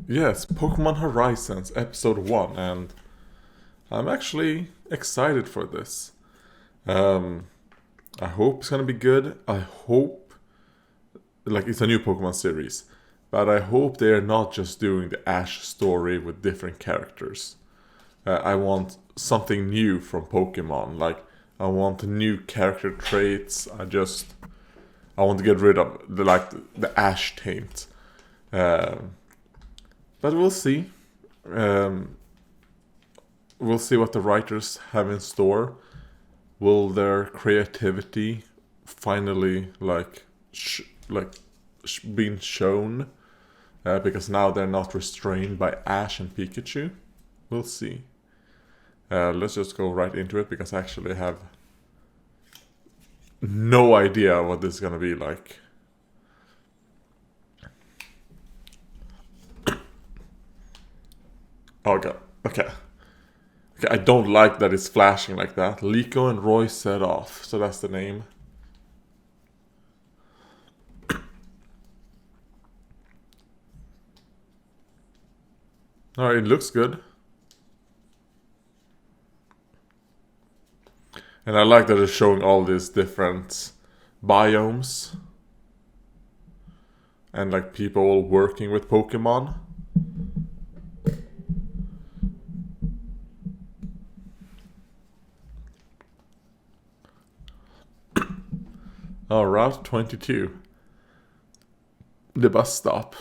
Yes, Pokemon Horizons Episode 1, and I'm actually excited for this. Um, I hope it's gonna be good. I hope, like, it's a new Pokemon series, but I hope they are not just doing the Ash story with different characters. I want something new from Pokemon. Like, I want new character traits. I want to get rid of the Ash taint. Um, but we'll see. Um, we'll see what the writers have in store. Will their creativity finally being shown? Because now they're not restrained by Ash and Pikachu. We'll see. Let's just go right into it because I actually have no idea what this is gonna be like. Oh god. Okay. Okay, I don't like that it's flashing like that. Liko and Roy set off, so that's the name. Alright, it looks good. And I like that it's showing all these different biomes. And like people working with Pokemon. Oh, Route 22. The bus stop.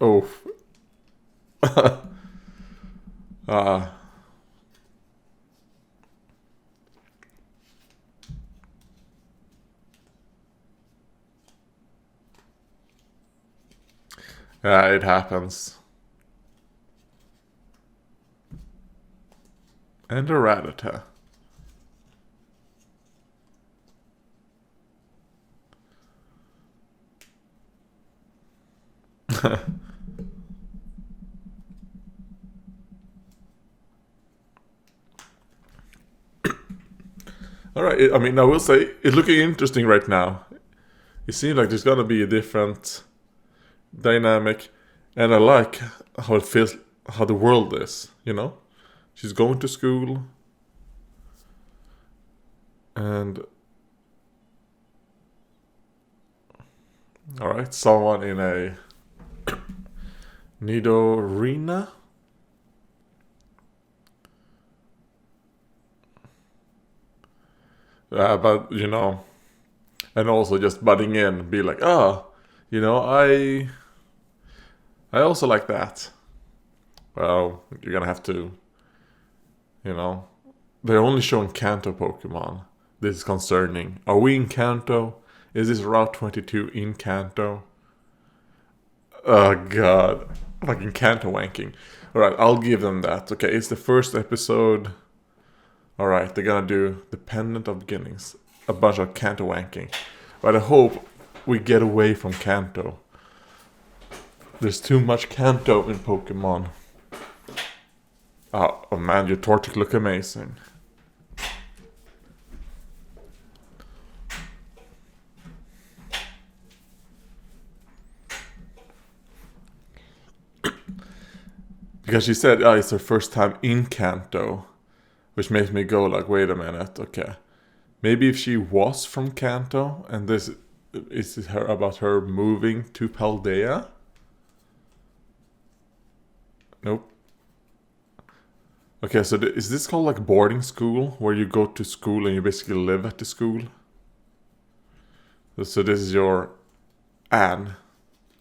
Oh. uh, yeah, it happens. And a Rattata. Alright, I mean, I will say, it's looking interesting right now. It seems like there's gonna be a different dynamic, and I like how it feels, how the world is, you know? She's going to school, and alright, someone in a Nidorina? But, you know, and also just butting in, be like, you know, I also like that. Well, you're gonna have to, you know, they're only showing Kanto Pokemon. This is concerning. Are we in Kanto? Is this Route 22 in Kanto? Oh god. Fucking Kanto wanking. Alright, I'll give them that. Okay, it's the first episode. Alright, they're gonna do Dependent of Beginnings. A bunch of Kanto wanking. But I hope we get away from Kanto. There's too much Kanto in Pokemon. Oh man, your Torchic look amazing. Because she said, it's her first time in Kanto. Which makes me go like, wait a minute, okay. Maybe if she was from Kanto, and this is her about her moving to Paldea? Nope. Okay, so is this called like boarding school? Where you go to school and you basically live at the school? So this is your Anne.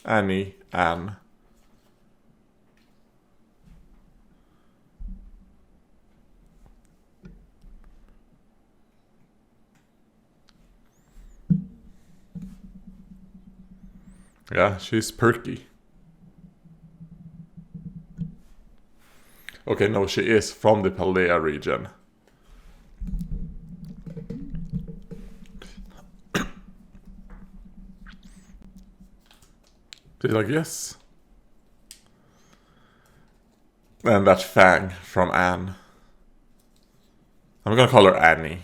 Annie. Yeah, she's perky. Okay, no, she is from the Paldea region. She's like, yes. And that Fang from Anne. I'm gonna call her Annie.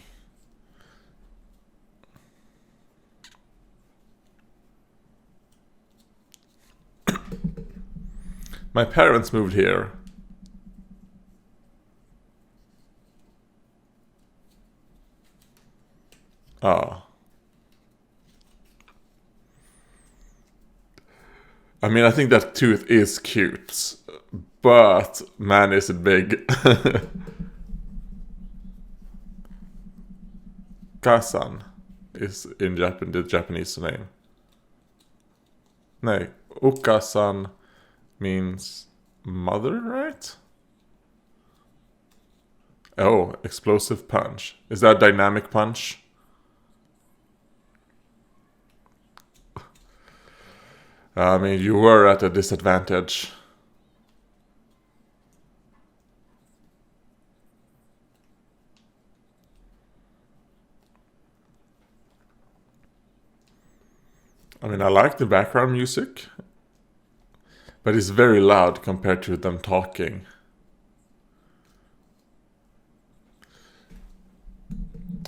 My parents moved here. Ah. I mean, I think that tooth is cute. But, man, is it big. Kazan is in Japan the Japanese name. No, Okasan means mother, right? Oh, explosive punch. Is that dynamic punch? I mean, you were at a disadvantage. I mean, I like the background music, but it's very loud compared to them talking.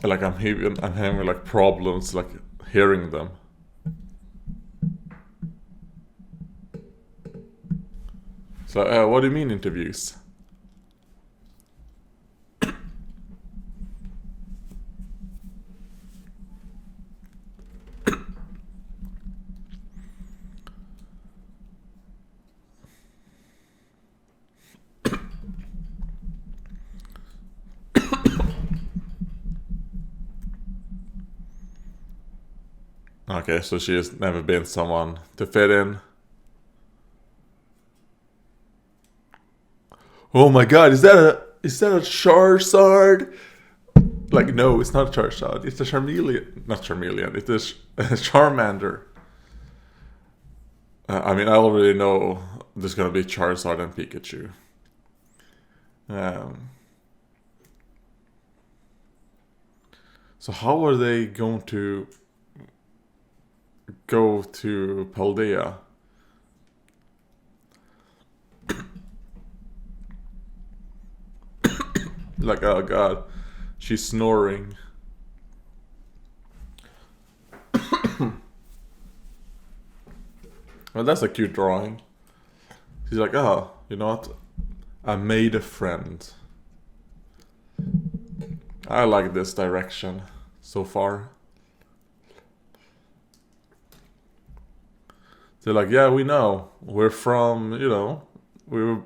Like I'm having like problems like hearing them. So, what do you mean interviews? Okay, so she has never been someone to fit in. Oh my god, is that a Charizard? Like, no, it's not a Charizard. It's a Charmeleon. Not Charmeleon. It is a Charmander. I mean, I already know there's gonna be Charizard and Pikachu. So how are they going to go to Paldea? Like, oh god, she's snoring. Well, that's a cute drawing. She's like, oh, you know what? I made a friend. I like this direction so far. They're like, yeah, we know. We're from, you know, we're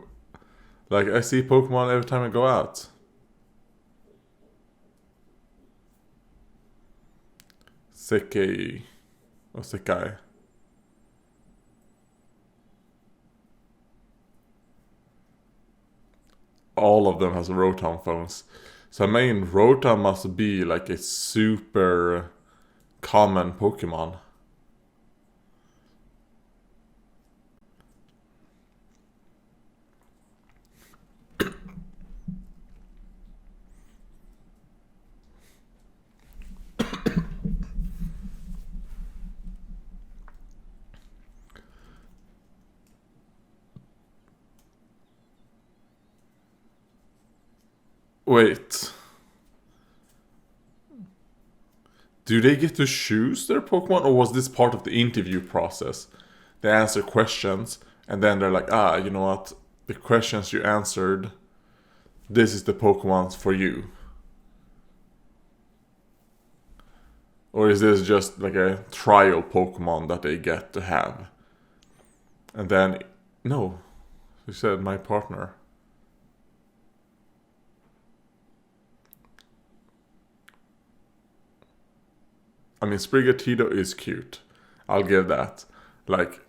like, I see Pokemon every time I go out. Sekai. Or Sekai. All of them has Rotom phones. So I mean, Rotom must be like a super common Pokemon. Wait. Do they get to choose their Pokemon, or was this part of the interview process? They answer questions, and then they're like, ah, you know what? The questions you answered, this is the Pokemon for you. Or is this just like a trial Pokemon that they get to have? And then, no, you said my partner. I mean, Sprigatito is cute. I'll give that. Like,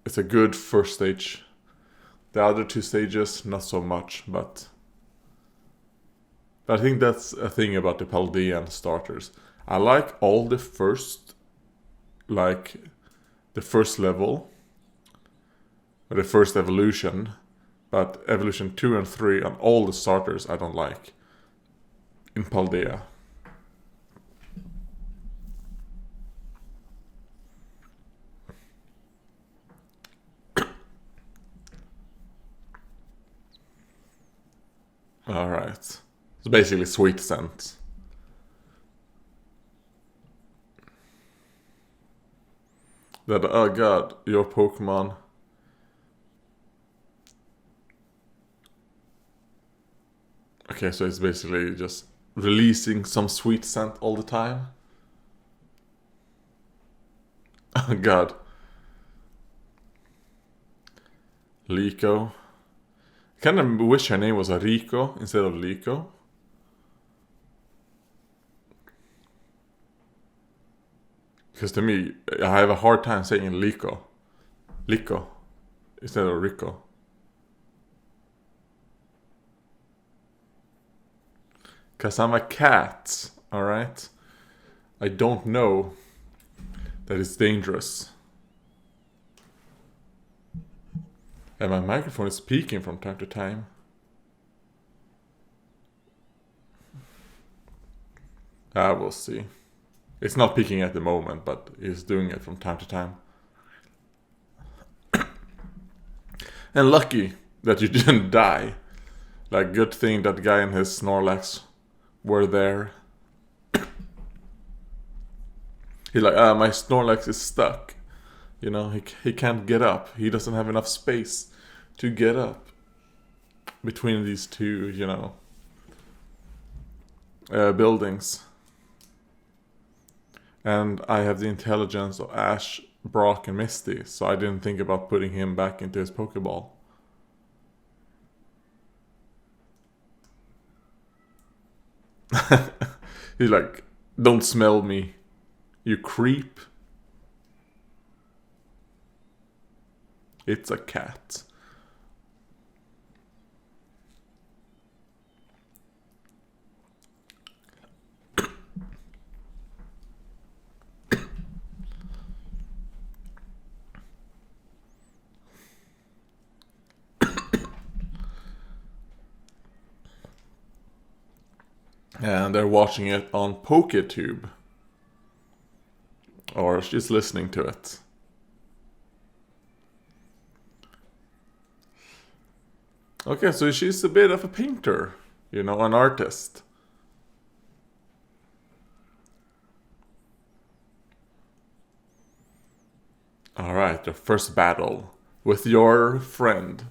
it's a good first stage. The other two stages, not so much, but I think that's a thing about the Paldean starters. I like all the first, like, the first level, or the first evolution, but evolution 2 and 3 and all the starters I don't like in Paldea. Alright. It's basically sweet scent. That, oh god, your Pokemon. Okay, so it's basically just releasing some sweet scent all the time. Oh god. Lico. Kind of wish her name was Rico instead of Lico. Because to me, I have a hard time saying Lico. Lico. Instead of Rico. Because I'm a cat, alright? I don't know that it's dangerous. And my microphone is peaking from time to time. We'll see. It's not peaking at the moment, but it's doing it from time to time. And lucky that you didn't die. Like, good thing that guy and his Snorlax were there. He's like, my Snorlax is stuck. You know, he can't get up. He doesn't have enough space to get up between these two, you know, buildings. And I have the intelligence of Ash, Brock, and Misty, so I didn't think about putting him back into his Pokeball. He's like, don't smell me, you creep. It's a cat. And they're watching it on PokeTube. Or she's listening to it. Okay, so she's a bit of a painter, you know, an artist. Alright, the first battle with your friend.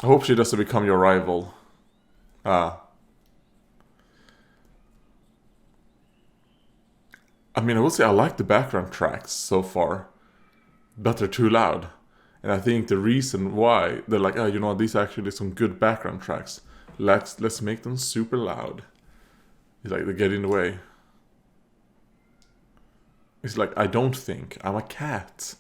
I hope she doesn't become your rival. I mean, I will say I like the background tracks so far, but they're too loud. And I think the reason why they're like, oh, you know, these are actually some good background tracks. Let's make them super loud. It's like they get in the way. It's like, I don't think I'm a cat.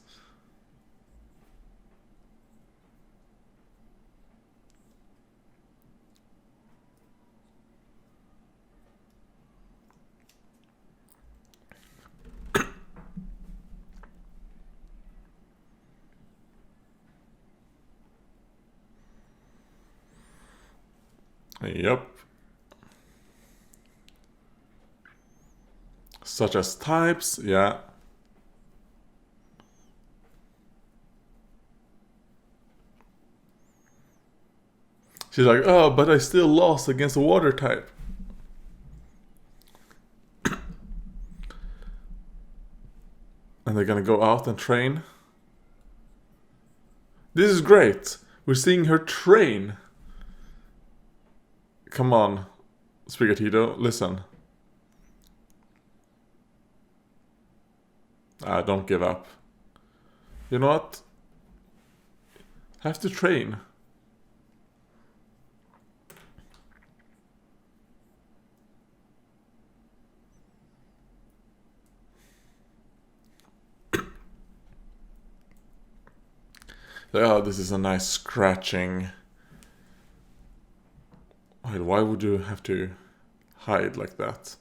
Yep. Such as types, yeah. She's like, oh, but I still lost against a water type. And they're gonna go out and train. This is great. We're seeing her train. Come on, Sprigatito, listen. Don't give up. You know what? Have to train. Oh, this is a nice scratching. Wait, why would you have to hide like that?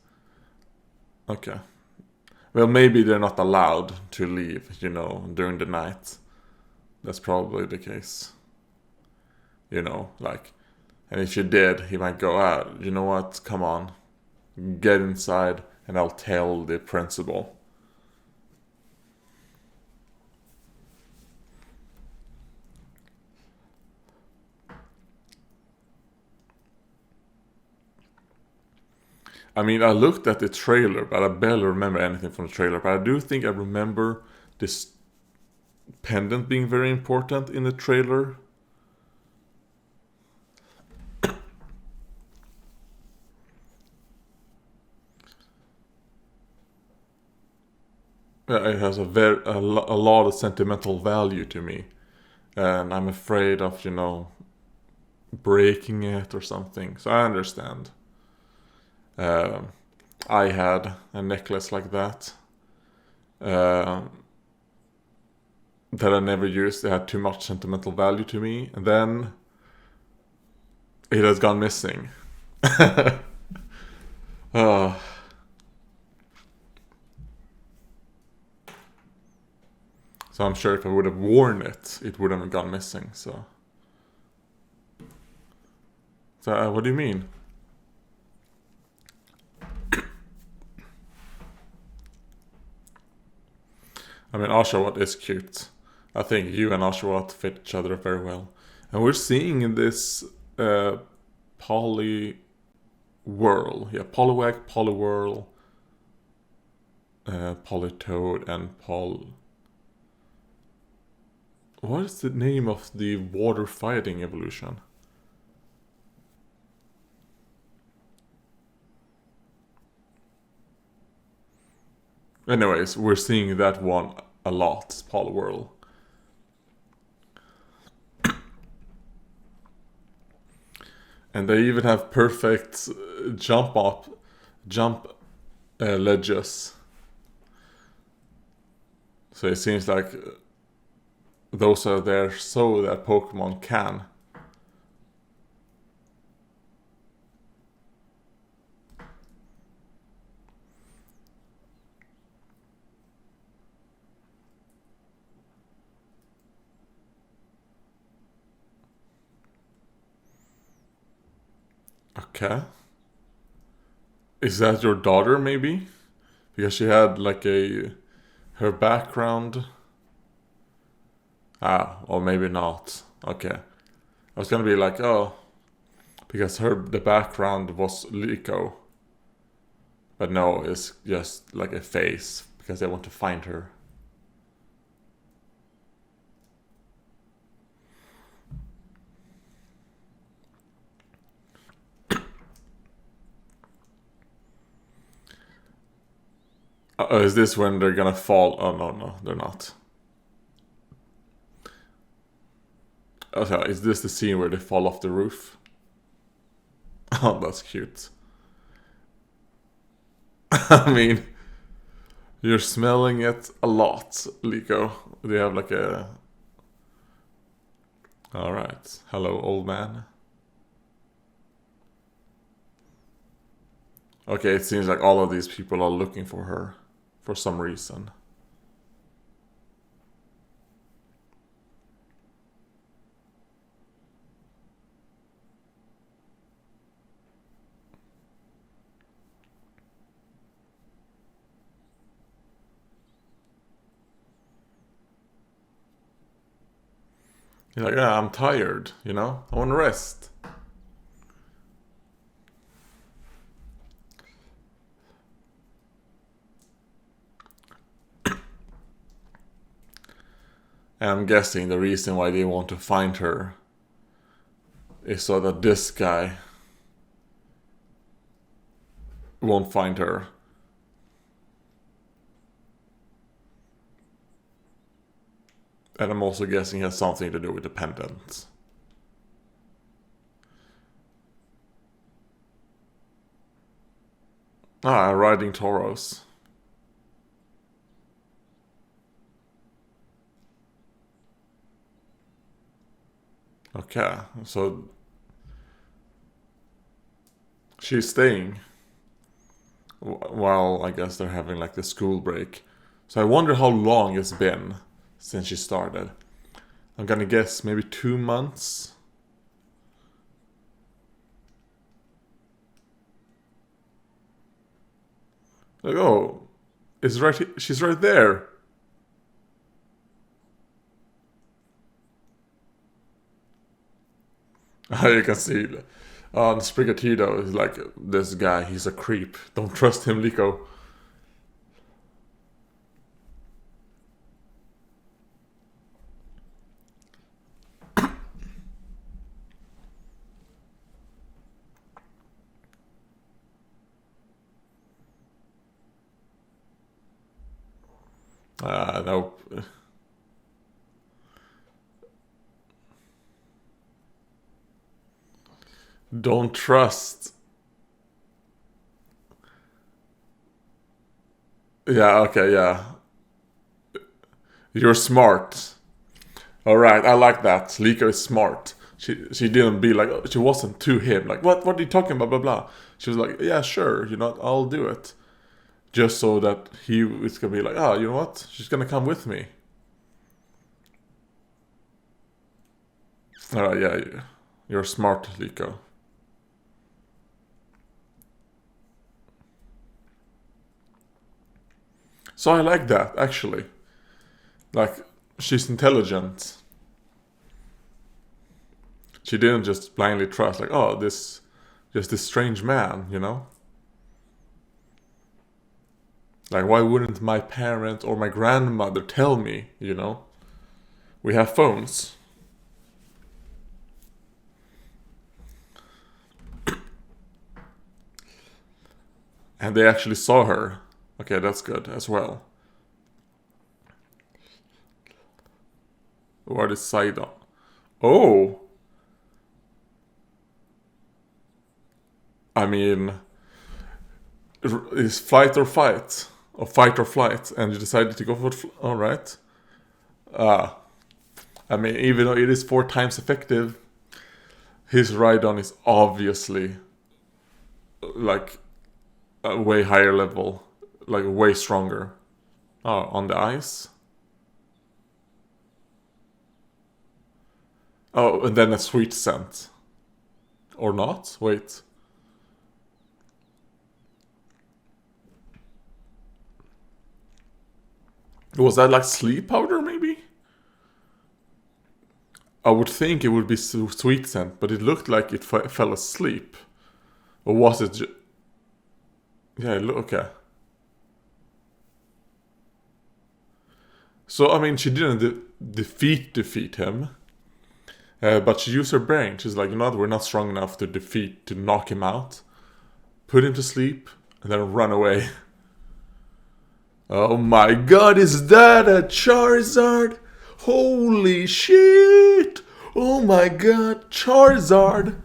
Okay. Well, maybe they're not allowed to leave, you know, during the night. That's probably the case. You know, like, and if you did, he might go out. You know what? Come on. Get inside and I'll tell the principal. I mean, I looked at the trailer, but I barely remember anything from the trailer. But I do think I remember this pendant being very important in the trailer. it has a lot of sentimental value to me, and I'm afraid of breaking it or something. So I understand. I had a necklace like that that I never used. It had too much sentimental value to me, and then it has gone missing. uh, so I'm sure if I would have worn it, it wouldn't have gone missing. So what do you mean? I mean, Oshawott is cute. I think you and Oshawott fit each other very well. And we're seeing in this Poliwhirl. Yeah, Poliwag, Poliwhirl, Politoad, and What is the name of the water fighting evolution? Anyways, we're seeing that one a lot, Poliwhirl. And they even have perfect jump ledges. So it seems like those are there so that Pokemon can. Okay. Is that your daughter, maybe? Because she had like her background. Or maybe not. Okay. I was gonna be like, oh, because the background was Liko. But no, it's just like a face because they want to find her. Is this when they're gonna fall? Oh no, they're not. Okay, is this the scene where they fall off the roof? Oh, that's cute. I mean, you're smelling it a lot, Liko. They have like a... Alright. Hello, old man. Okay, it seems like all of these people are looking for her. For some reason. He's like, yeah, I'm tired, I want to rest. And I'm guessing the reason why they want to find her is so that this guy won't find her. And I'm also guessing it has something to do with the pendant. Riding Tauros. Okay, so she's staying while I guess they're having like the school break. So I wonder how long it's been since she started. I'm gonna guess maybe 2 months. Like, oh, she's right there. You can see Sprigatito is like, this guy, he's a creep. Don't trust him, Liko. Nope. Don't trust. Yeah, okay, yeah. You're smart. Alright, I like that. Liko is smart. She didn't be like, she wasn't to him. Like, what are you talking about, blah, blah. She was like, yeah, sure, I'll do it. Just so that he is going to be like, oh, you know what? She's going to come with me. Alright, yeah. You're smart, Liko. So I like that, actually. Like, she's intelligent. She didn't just blindly trust, like, oh, this strange man, Like, why wouldn't my parent or my grandmother tell me, We have phones. And they actually saw her. Okay, that's good as well. What is Saida? Oh! I mean, is flight or fight? Or fight or flight? And you decided to go for alright. I mean, even though it is 4 times effective, his ride-on is obviously like a way higher level. Like way stronger. Oh, on the ice? Oh, and then a sweet scent. Or not? Wait. Was that like sleep powder, maybe? I would think it would be sweet scent, but it looked like it fell asleep. Or was it yeah, okay. So, I mean, she didn't defeat him. But she used her brain. She's like, we're not strong enough to knock him out. Put him to sleep, and then run away. Oh my god, is that a Charizard? Holy shit! Oh my god, Charizard!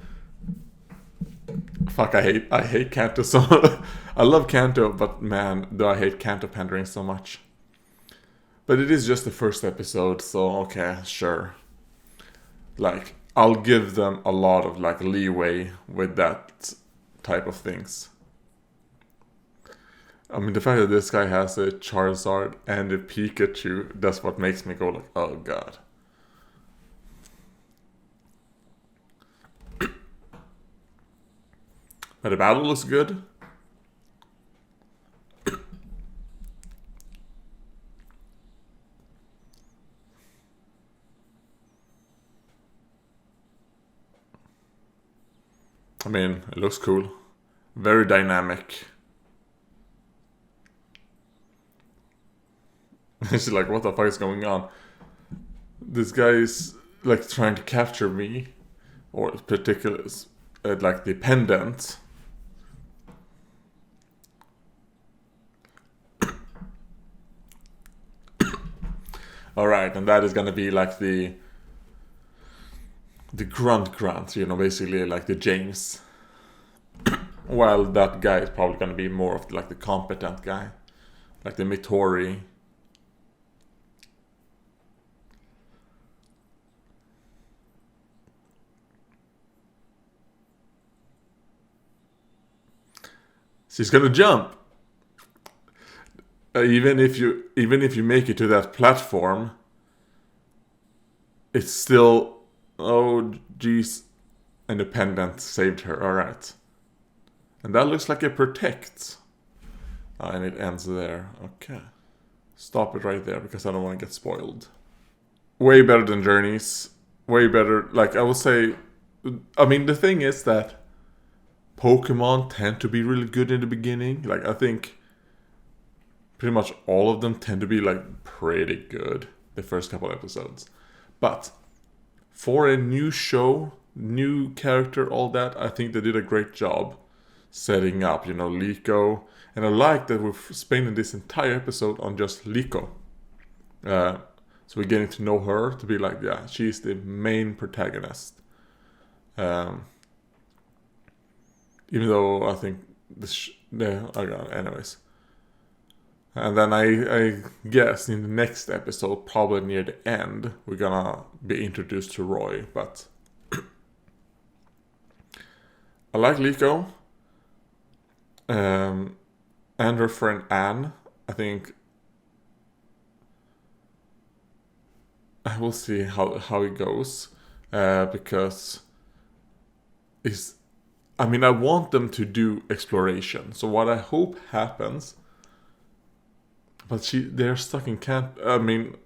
Fuck, I hate Kanto so I love Kanto, but man, do I hate Kanto pandering so much. But it is just the first episode, so okay, sure. Like, I'll give them a lot of like leeway with that type of things. I mean, the fact that this guy has a Charizard and a Pikachu, that's what makes me go like, oh god. But the battle looks good. I mean, it looks cool. Very dynamic. She's like, what the fuck is going on? This guy is like trying to capture me. Or particular, like the pendant. Alright, and that is gonna be like the grunt, basically like the James. While that guy is probably gonna be more of like the competent guy. Like the Mitori. She's gonna jump. Even if you make it to that platform, it's still, oh jeez, independent saved her. All right, and that looks like a protect, and it ends there. Okay, stop it right there because I don't want to get spoiled. Way better than Journeys. Way better. Like, I would say, I mean, the thing is that Pokemon tend to be really good in the beginning. Like, I think pretty much all of them tend to be like pretty good the first couple episodes. But for a new show, new character, all that, I think they did a great job setting up, Liko. And I like that we're spending this entire episode on just Liko. So we're getting to know her to be like, yeah, she's the main protagonist. Even though I think anyways. And then I guess in the next episode, probably near the end, we're gonna be introduced to Roy. But I like Liko. And her friend Anne. I think I will see how it goes. Because I want them to do exploration. So what I hope happens, but they're stuck in camp. I'm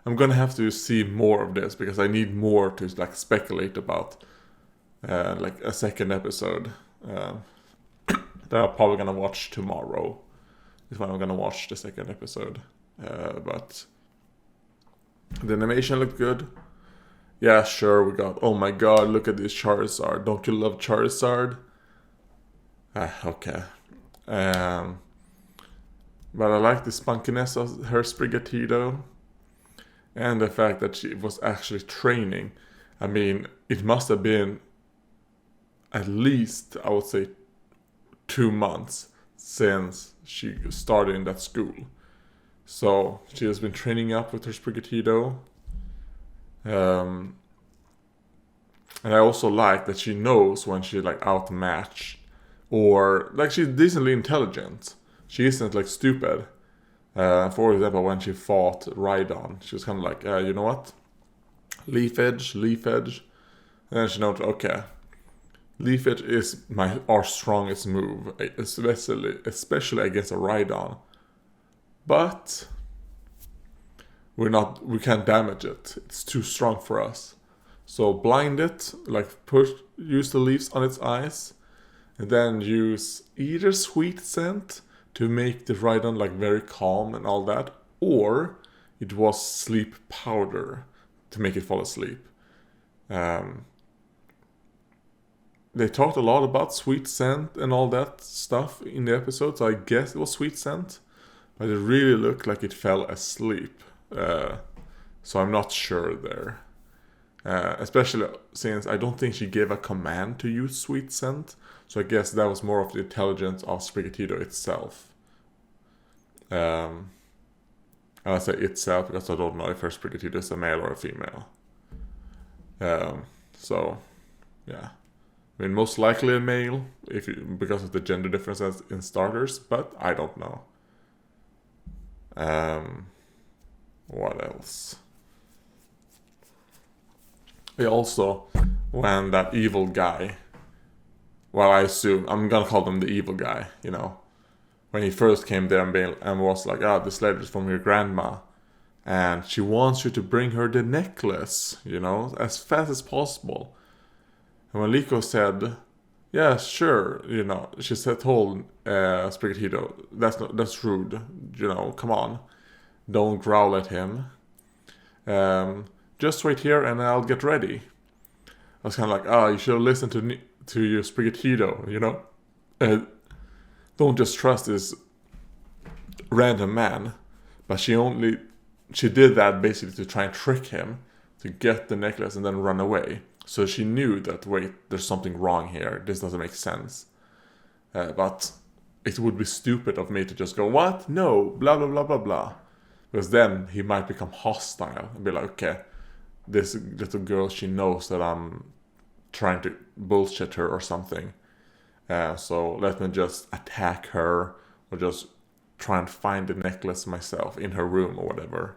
gonna have to see more of this because I need more to like speculate about, like a second episode that I'm probably gonna watch tomorrow. Is when I'm gonna watch the second episode. But the animation looked good. Yeah, sure, we got, oh my god, look at this Charizard. Don't you love Charizard? Okay. But I like the spunkiness of her Sprigatito. And the fact that she was actually training. It must have been at least, I would say, 2 months since she started in that school. So she has been training up with her Sprigatito. And I also like that she knows when she's like outmatched, or like she's decently intelligent. She isn't like stupid. For example, when she fought Rhydon, she was kind of like, you know what? Leaf Edge. And then she knows, okay, Leaf Edge is our strongest move, especially against a Rhydon. But we can't damage it. It's too strong for us. So blind it, like use the leaves on its eyes, and then use either Sweet Scent to make the Rhydon like very calm and all that, or it was Sleep Powder to make it fall asleep. They talked a lot about Sweet Scent and all that stuff in the episode, so I guess it was Sweet Scent, but it really looked like it fell asleep. So I'm not sure there. Especially since I don't think she gave a command to use Sweet Scent, so I guess that was more of the intelligence of Sprigatito itself. And I say itself because I don't know if her Sprigatito is a male or a female. So, yeah. Most likely a male, because of the gender differences in starters, but I don't know. What else? Also, when that evil guy, well, I assume, I'm gonna call him the evil guy, when he first came there and was like, this letter is from your grandma, and she wants you to bring her the necklace, as fast as possible. And when Liko said, yeah, sure, she told Sprigatito, that's rude, come on, don't growl at him. Just wait here and I'll get ready. I was kind of like, you should listen to your Sprigatito, don't just trust this random man. But she did that basically to try and trick him to get the necklace and then run away. So she knew that, wait, there's something wrong here. This doesn't make sense. But it would be stupid of me to just go, what? No, blah, blah, blah, blah, blah. Because then he might become hostile and be like, okay, this little girl, she knows that I'm trying to bullshit her or something. So let me just attack her or just try and find the necklace myself in her room or whatever.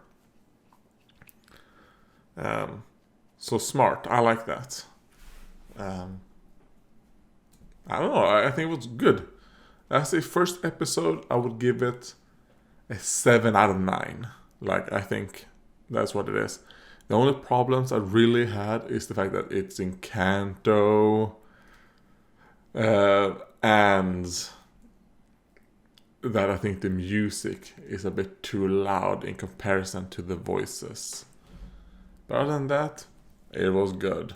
So smart. I like that. I don't know. I think it was good. As a first episode, I would give it a 7 out of 9. I think that's what it is. The only problems I really had is the fact that it's in Kanto, and that I think the music is a bit too loud in comparison to the voices. But other than that, it was good.